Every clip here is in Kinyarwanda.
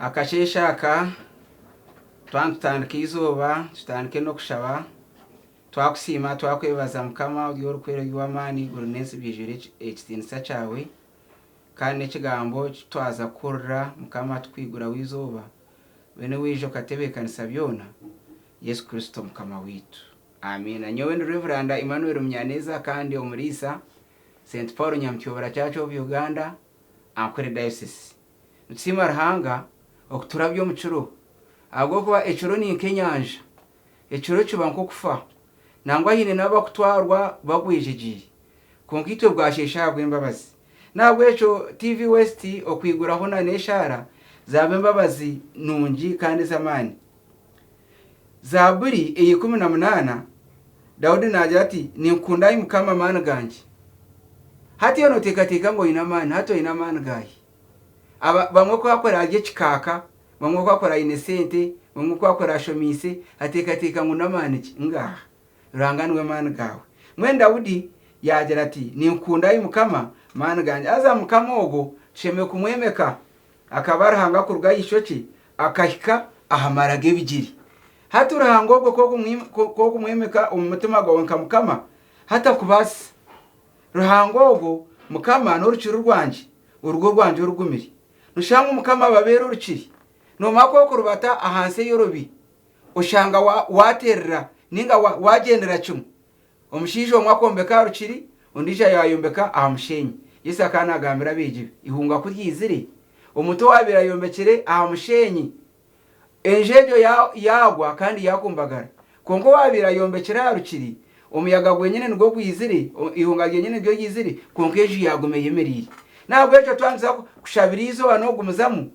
akasheshaka twantandika izuba tutandike no kushaba twakusima twakwebaza mukama uri rukwero y'amani gurunesi bijire ekitinisa cyawe kandi ekigambo twaza kurra mukama twigura wizuba bene wijo katebe kanisa byona Yesu Kristo mukama witu amina. Nyowe ni Reverend Emmanuel Munyaneza kandi omurisa St Paul Nyamtyobora Church of Uganda Ankole Diocese. Ntsima rahanga okuturabyo mucuro agwo kuba ecuro ni Kenyanja ecuro kibanko kufa nangwa hine nabakutwarwa bagwijiji konkito bwashesha bw'imbabazi nabwo eco TV West okwiguraho na neshara zabe mbabazi nungi kandi zamani. Zaburi 18 Daudi nagira ati ninkunda imukama mana ganje hati yono teka ngo ina mana hato ina mana gayi bamwe ko akora aje kikaka bamwe ko akora inesente bamwe ko akora shomise ateka ngo namana iki ngaha ranganwe mana gawe mwe Daudi yagira ati ninkunda imukama mana ganje aza mukama ogo sheme kumwemeka akabarahanga kurga yishoki akahika ahamarage bijiri hata urahangogo ko kumwemeka umutima gwawe nkamukama hata kubasi ruhangogo mukama n'uruciro rwanje urugo rwanje urugumiri nushanga mukama babera uruciri no makoko rubata ahanse yorobi ushanga waterera ninga wagendera cyumwe omushijo mwakombeka ruciri undisha yayombeka ahamushenyi Yesu akana agambira bije ihunga kuryizire umuto wabira yombekere ahamushenyi enjejo yagwa kandi yakumbagara konko wabira yombekera ruciri umuyaga gwenyene ngo kwizire ihunga gyenyene byo yizire konko ejo yagomeye meriri nabwo ejo twanza kushabirizo wanogumuzamu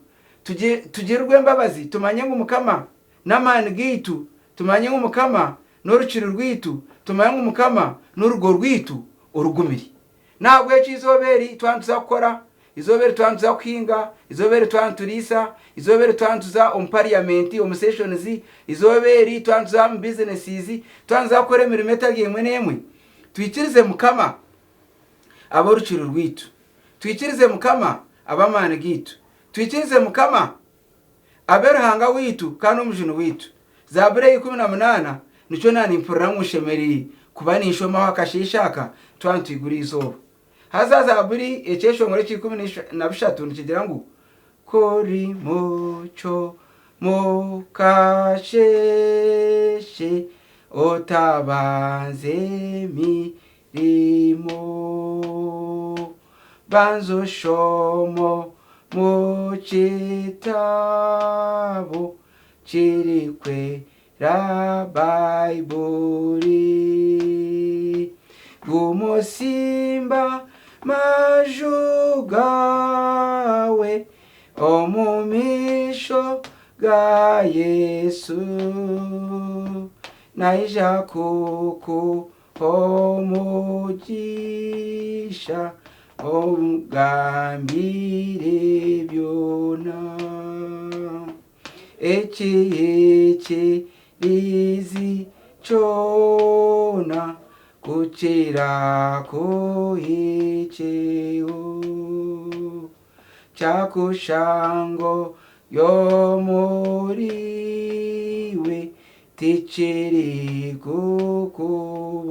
tugirwe mbabazi tumanye ngo mukama namani gitu tumanye ngo mukama n'uruciri rwitu tumanye ngo mukama n'urugo rwitu urugumiri nabwo ejo izoberi twanza gukora izobere twantuza kwinga izobere twanturisa izobere twantuza parliament sessions izobere twantuza mu businesses twanza kore imirimo etagiye nemwe twikirize mukama aboruciro rwitu twikirize mukama abamana gitu twikirize mukama aberahanga witu kandi umujino witu Zaburi 18 nico nani mpurira mushemeri kubani ishoma wakashishaka twantwigura izoba hazaza Zaburi echesho ngore 13 nikigira ngo kori mucho mukasheshe otabanze mirimo banzo shomo muchitabo chirikwe ra Bible gumusimba majugawe omumisho ga Yesu naija kuku omugisha omugambire byona echi lizi chona kuchira kuicheo chakushango yomuriwe tichiri kukubasa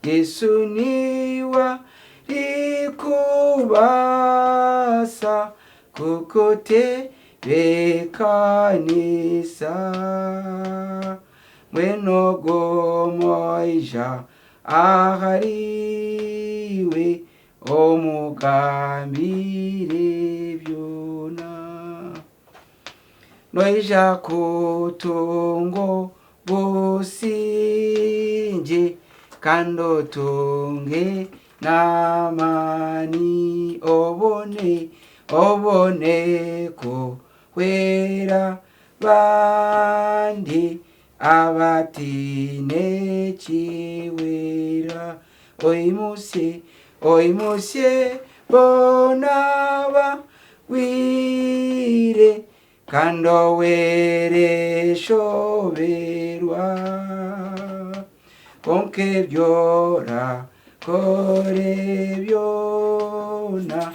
Yesu niwa ikubasa kukote bekanisa mwenogomoija ahariwe omugambire byona noija kutungo businje kando tunge namani obone ko wera bandi abatine chiwera oimuse bonaba wire kando were shoberwa konke byora kore byona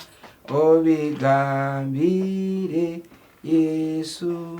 obigambire Yesu.